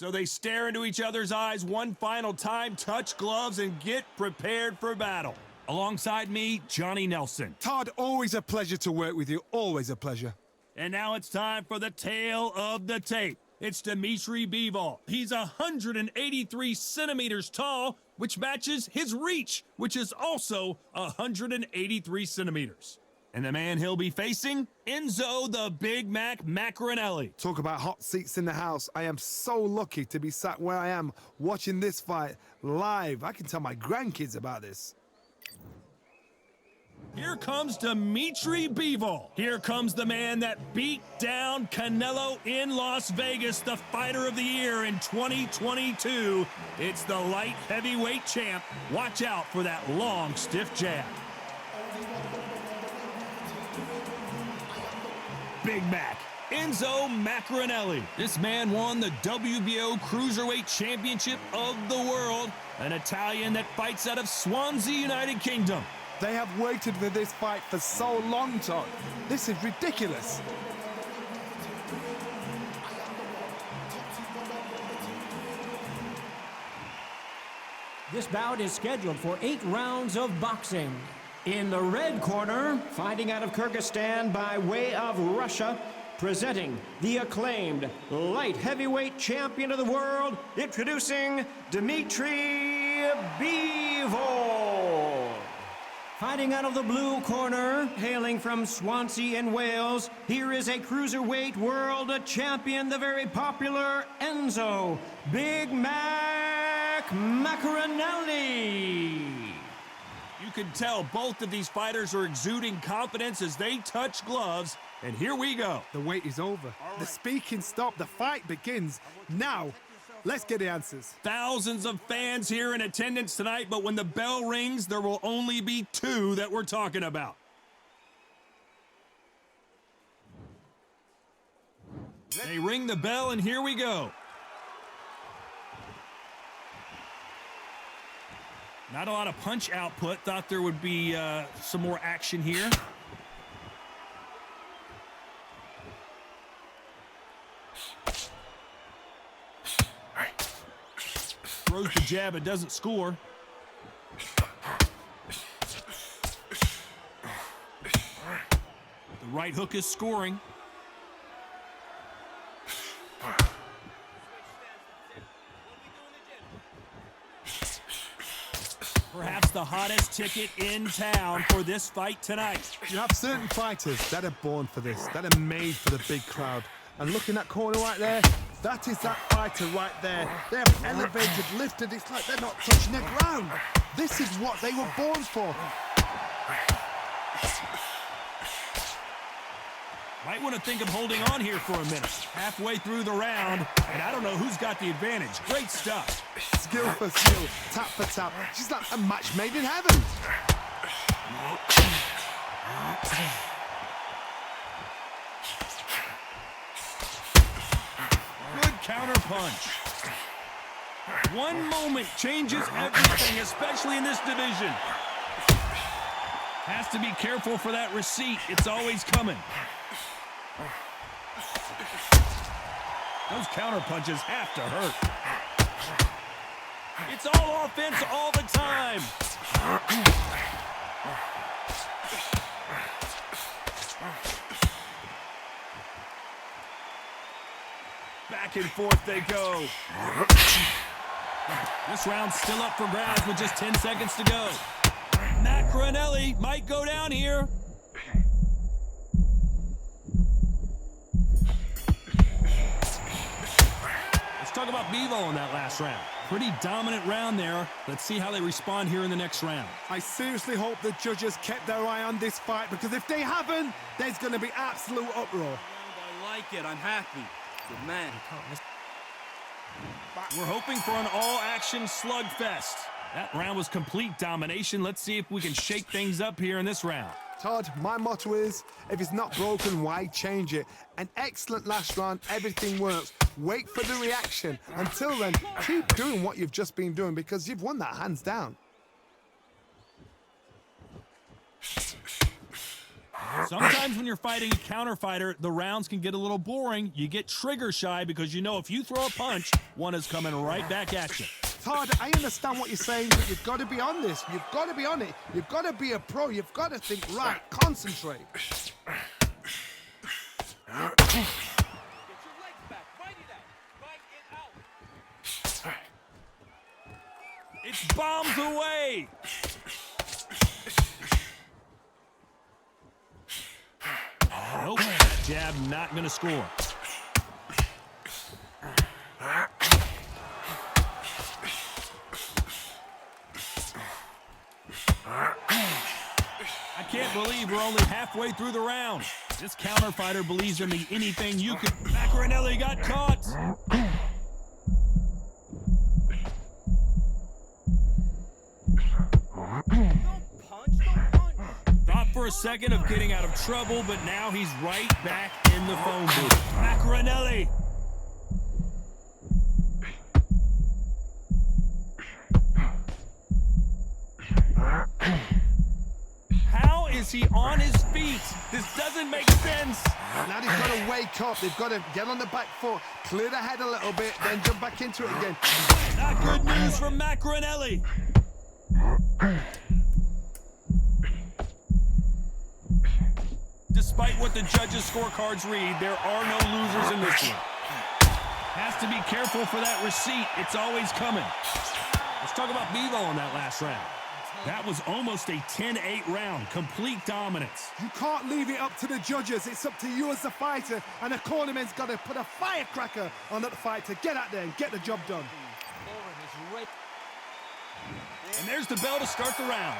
So they stare into each other's eyes one final time, touch gloves, and get prepared for battle. Alongside me, Johnny Nelson. Todd, always a pleasure to work with you. Always a pleasure. And now it's time for the tale of the tape. It's Dmitry Bivol. He's 183 centimeters tall, which matches his reach, which is also 183 centimeters. And the man he'll be facing, Enzo the Big Mac Maccarinelli. Talk about hot seats in the house. I am so lucky to be sat where I am watching this fight live. I can tell my grandkids about this. Here comes Dmitry Bivol. Here comes the man that beat down Canelo in Las Vegas, the fighter of the year in 2022. It's the light heavyweight champ. Watch out for that long, stiff jab. Big Mac, Enzo Maccarinelli. This man won the WBO Cruiserweight Championship of the world, an Italian that fights out of Swansea, United Kingdom. They have waited for this fight for so long, Todd. This is ridiculous. This bout is scheduled for 8 rounds of boxing. In the red corner, fighting out of Kyrgyzstan by way of Russia, presenting the acclaimed light heavyweight champion of the world, introducing Dmitry Bivol. Fighting out of the blue corner, hailing from Swansea in Wales, here is a cruiserweight world champion, the very popular Enzo Big Mac Maccarinelli. You can tell both of these fighters are exuding confidence as they touch gloves, and here we go. The wait is over. The speaking stopped. The fight begins now. Let's get the answers. Thousands of fans here in attendance tonight, but when the bell rings, there will only be 2 that we're talking about. They ring the bell, and here we go. Not a lot of punch output. Thought there would be some more action here. Throws the jab, it doesn't score. The right hook is scoring. Perhaps the hottest ticket in town for this fight tonight. You have certain fighters that are born for this, that are made for the big crowd. And look in that corner right there, that is that fighter right there. They have elevated, lifted, it's like they're not touching the ground. This is what they were born for. Might want to think of holding on here for a minute. Halfway through the round, and I don't know who's got the advantage. Great stuff. Skill for skill, tap for tap. She's like a match made in heaven. Good counter punch. One moment changes everything, especially in this division. Has to be careful for that receipt. It's always coming. Those counter punches have to hurt. It's all offense all the time. Back and forth they go. This round's still up for grabs with just 10 seconds to go. Maccarinelli might go down here. Talk about Bivol in that last round. Pretty dominant round there. Let's see how they respond here in the next round. I seriously hope the judges kept their eye on this fight, because if they haven't, there's going to be absolute uproar. I like it. I'm happy. Good man. We're hoping for an all-action slugfest. That round was complete domination. Let's see if we can shake things up here in this round. Todd, my motto is, if it's not broken, why change it? An excellent last round, everything works. Wait for the reaction. Until then, keep doing what you've just been doing, because you've won that hands down. Sometimes when you're fighting a counter fighter, the rounds can get a little boring. You get trigger shy because you know if you throw a punch, one is coming right back at you. Todd, I understand what you're saying, but you've got to be on this. You've got to be on it. You've got to be a pro. You've got to think right. Concentrate. Get your legs back. Fight it out. Fight it out. It's bombs away. Nope, that jab not going to score. I can't believe we're only halfway through the round. This counter fighter believes in the anything you can. Maccarinelli got caught. Thought for a second of getting out of trouble, but now he's right back in the phone booth. Maccarinelli. How is he on his feet? This doesn't make sense. Now they've got to wake up. They've got to get on the back foot, clear the head a little bit, then jump back into it again. Not good news from Maccarinelli. Despite what the judges' scorecards read, there are no losers in this one. Has to be careful for that receipt. It's always coming. Let's talk about Bivol in that last round. That was almost a 10-8 round. Complete dominance. You can't leave it up to the judges. It's up to you as the fighter, and the cornerman's got to put a firecracker on that fight to get out there and get the job done. And there's the bell to start the round.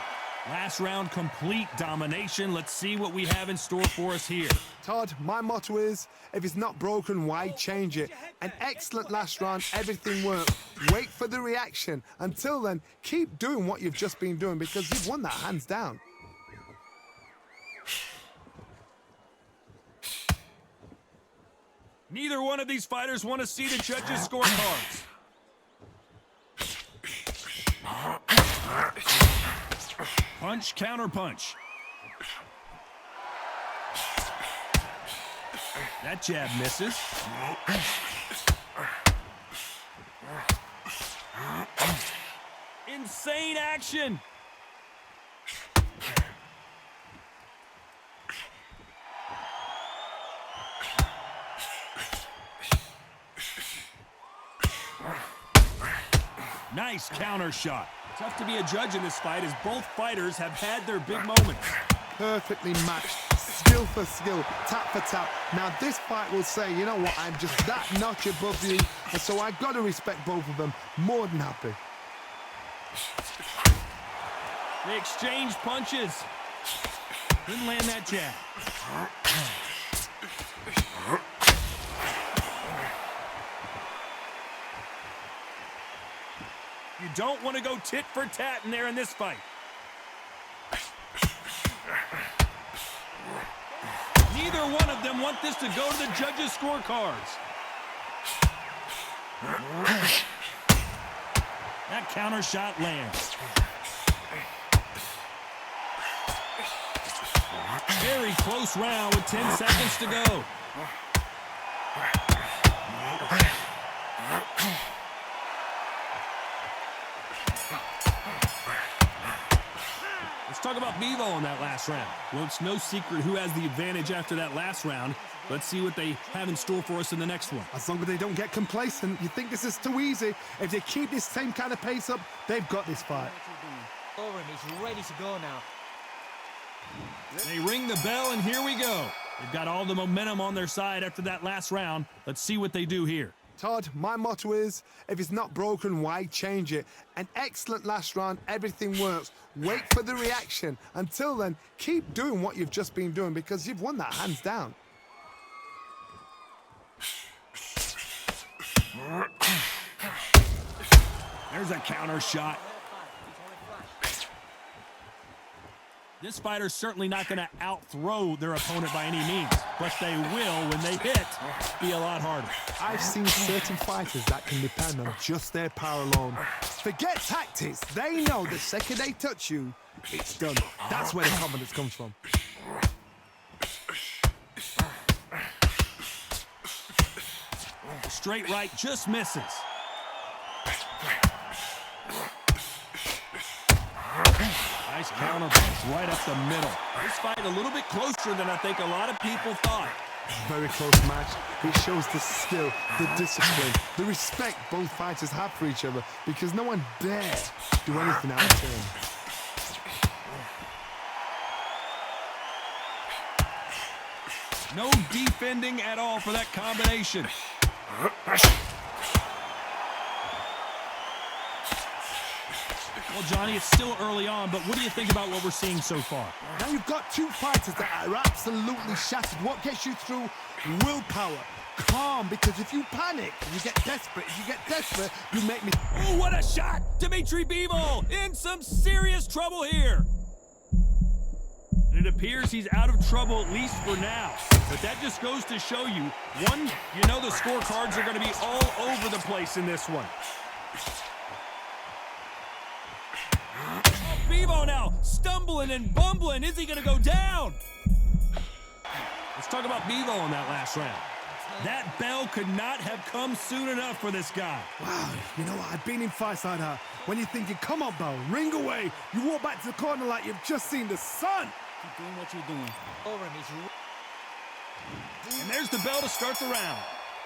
Last round, complete domination. Let's see what we have in store for us here. Todd, my motto is, if it's not broken, why change it? An excellent last round, everything worked. Wait for the reaction. Until then, keep doing what you've just been doing because you've won that hands down. Neither one of these fighters want to see the judges' scorecards. Punch, counter punch. That jab misses. Insane action. Nice counter shot. Tough to be a judge in this fight as both fighters have had their big moments. Perfectly matched, skill for skill, tap for tap. Now this fight will say, you know what, I'm just that notch above you, and so I've got to respect both of them. More than happy. They exchange punches. Didn't land that jab. You don't want to go tit for tat in there in this fight. Neither one of them want this to go to the judges' scorecards. That counter shot lands. Very close round with 10 seconds to go. Let's talk about Bivol in that last round. Well, it's no secret who has the advantage after that last round. Let's see what they have in store for us in the next one. As long as they don't get complacent, you think this is too easy. If they keep this same kind of pace up, they've got this fight. He's ready to go now. They ring the bell, and here we go. They've got all the momentum on their side after that last round. Let's see what they do here. Todd, my motto is, if it's not broken, why change it? An excellent last round, everything works. Wait for the reaction. Until then, keep doing what you've just been doing because you've won that hands down. There's a counter shot. This fighter's certainly not going to out-throw their opponent by any means, but they will, when they hit, be a lot harder. I've seen certain fighters that can depend on just their power alone. Forget tactics. They know the second they touch you, it's done. That's where the confidence comes from. straight right just misses. Nice counter punch right up the middle. This fight a little bit closer than I think a lot of people thought. Very close match. It shows the skill, the discipline, the respect both fighters have for each other, because no one dare do anything out of turn. No defending at all for that combination. Well, Johnny, it's still early on, but what do you think about what we're seeing so far? Now you've got two fighters that are absolutely shattered. What gets you through? Willpower. Calm, because if you panic, you get desperate. If you get desperate, you make me... Oh, what a shot! Dmitry Bivol in some serious trouble here. And it appears he's out of trouble, at least for now. But that just goes to show you, one, you know the scorecards are going to be all over the place in this one. Bivol now stumbling and bumbling. Is he going to go down? Let's talk about Bivol in that last round. That bell could not have come soon enough for this guy. Wow, you know what? I've been in fights like that. When you're thinking, come on, bell, ring away. You walk back to the corner like you've just seen the sun. Keep doing what you're doing. Over him. And there's the bell to start the round.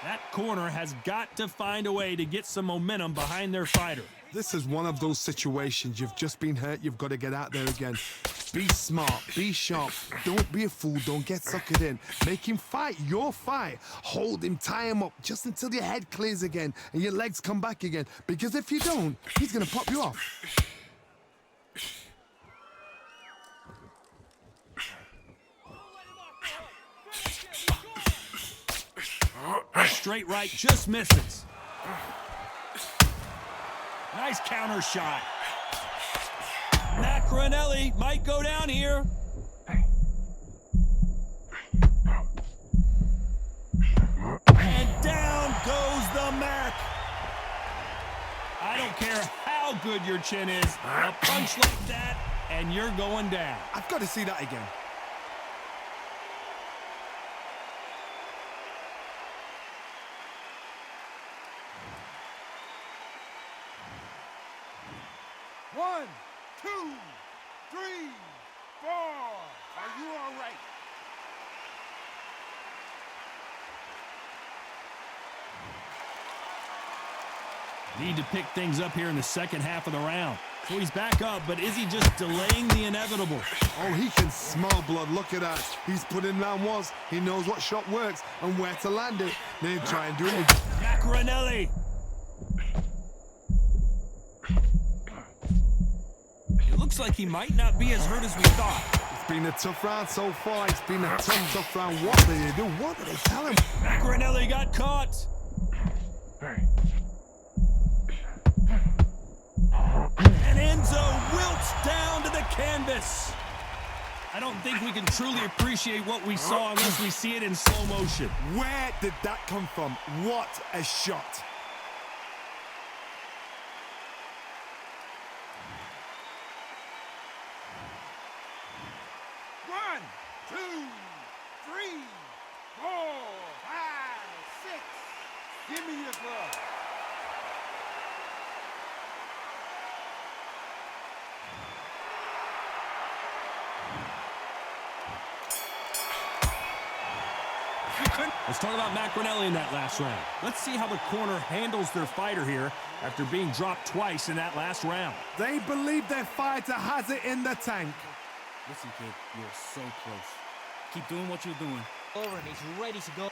That corner has got to find a way to get some momentum behind their fighter. This is one of those situations. You've just been hurt. You've got to get out there again. Be smart. Be sharp. Don't be a fool. Don't get suckered in. Make him fight your fight. Hold him. Tie him up just until your head clears again and your legs come back again. Because if you don't, he's going to pop you off. Straight right just misses. Nice counter shot. Maccarinelli might go down here. And down goes the Mac. I don't care how good your chin is. A punch like that, and you're going down. I've got to see that again. One, two, three, four. Are you all right? Need to pick things up here in the second half of the round. So he's back up, but is he just delaying the inevitable? Oh, he can smell blood. Look at that. He's put in round ones. He knows what shot works and where to land it. Then try and do it. Maccarinelli. It looks like he might not be as hurt as we thought. It's been a tough round so far. It's been a tough round. What did they do? What did they tell him? Maccarinelli got caught. And Enzo wilts down to the canvas. I don't think we can truly appreciate what we saw unless we see it in slow motion. Where did that come from? What a shot. One, two, three, four, five, six. Give me your glove. Let's talk about Maccarinelli in that last round. Let's see how the corner handles their fighter here after being dropped twice in that last round. They believe their fighter has it in the tank. Listen, kid, you're so close. Keep doing what you're doing. Over him. He's ready to go.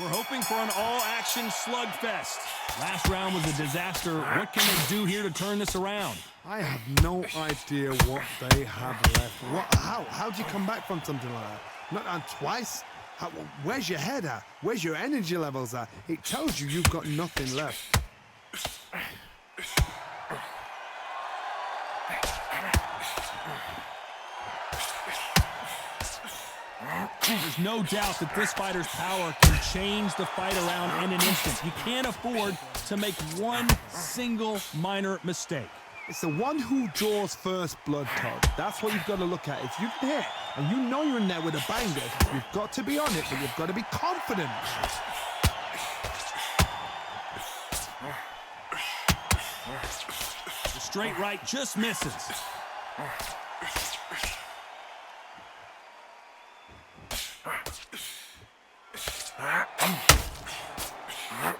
We're hoping for an all-action slugfest. Last round was a disaster. What can they do here to turn this around? I have no idea what they have left. How do you come back from something like that? Not on twice? Where's your head at? Where's your energy levels at? It tells you you've got nothing left. There's no doubt that this fighter's power can change the fight around in an instant. He can't afford to make one single minor mistake. It's the one who draws first blood, Todd. That's what you've got to look at. If you can hit and you know you're in there with a banger, you've got to be on it, but you've got to be confident. The straight right just misses.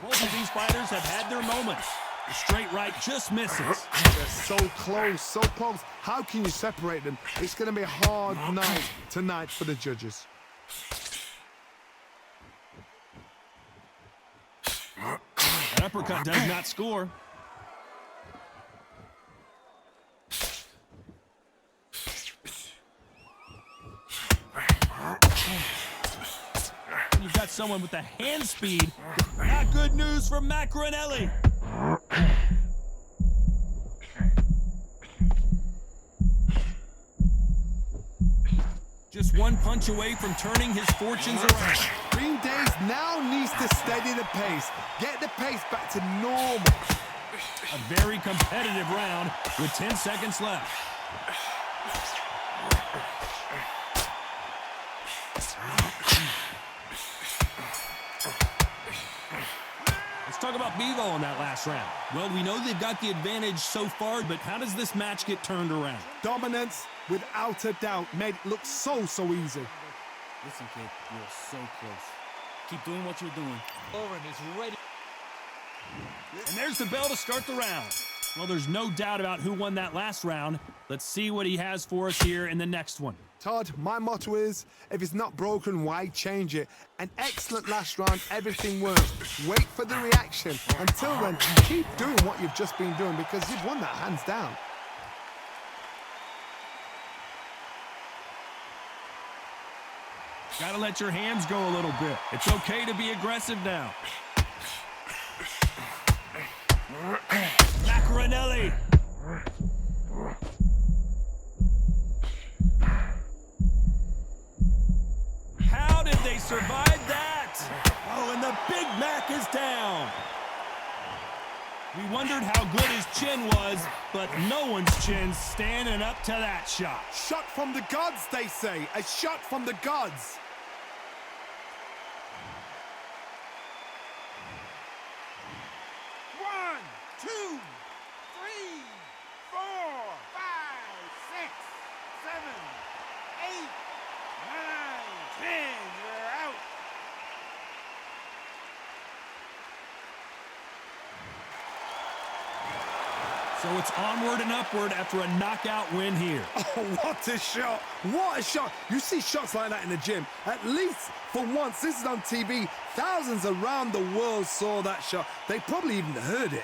Both of these fighters have had their moments. The straight right just misses. They're so close, so close. How can you separate them? It's going to be a hard night tonight for the judges. That uppercut does not score. You've got someone with the hand speed. Not good news from Maccarinelli. Just one punch away from turning his fortunes around. Green Days now needs to steady the pace. Get the pace back to normal. A very competitive round with 10 seconds left. Let's talk about Bivol in that last round. Well, we know they've got the advantage so far, but how does this match get turned around? Dominance, without a doubt, made it look so easy. Listen, kid, you're so close. Keep doing what you're doing. Lauren is ready. And there's the bell to start the round. Well, there's no doubt about who won that last round. Let's see what he has for us here in the next one. Todd, my motto is, if it's not broken, why change it? An excellent last round, everything works. Wait for the reaction. Until then, keep doing what you've just been doing because you've won that hands down. Gotta let your hands go a little bit. It's okay to be aggressive now. Maccarinelli. How did they survive that? Oh, and the Big Mac is down. We wondered how good his chin was, but no one's chin's standing up to that shot. Shot from the gods, they say. A shot from the gods. One, two, three, four, five, six, seven, eight, nine, 10. You're out. So it's onward and upward after a knockout win here. Oh, what a shot. What a shot. You see shots like that in the gym. At least for once, this is on TV. Thousands around the world saw that shot. They probably even heard it.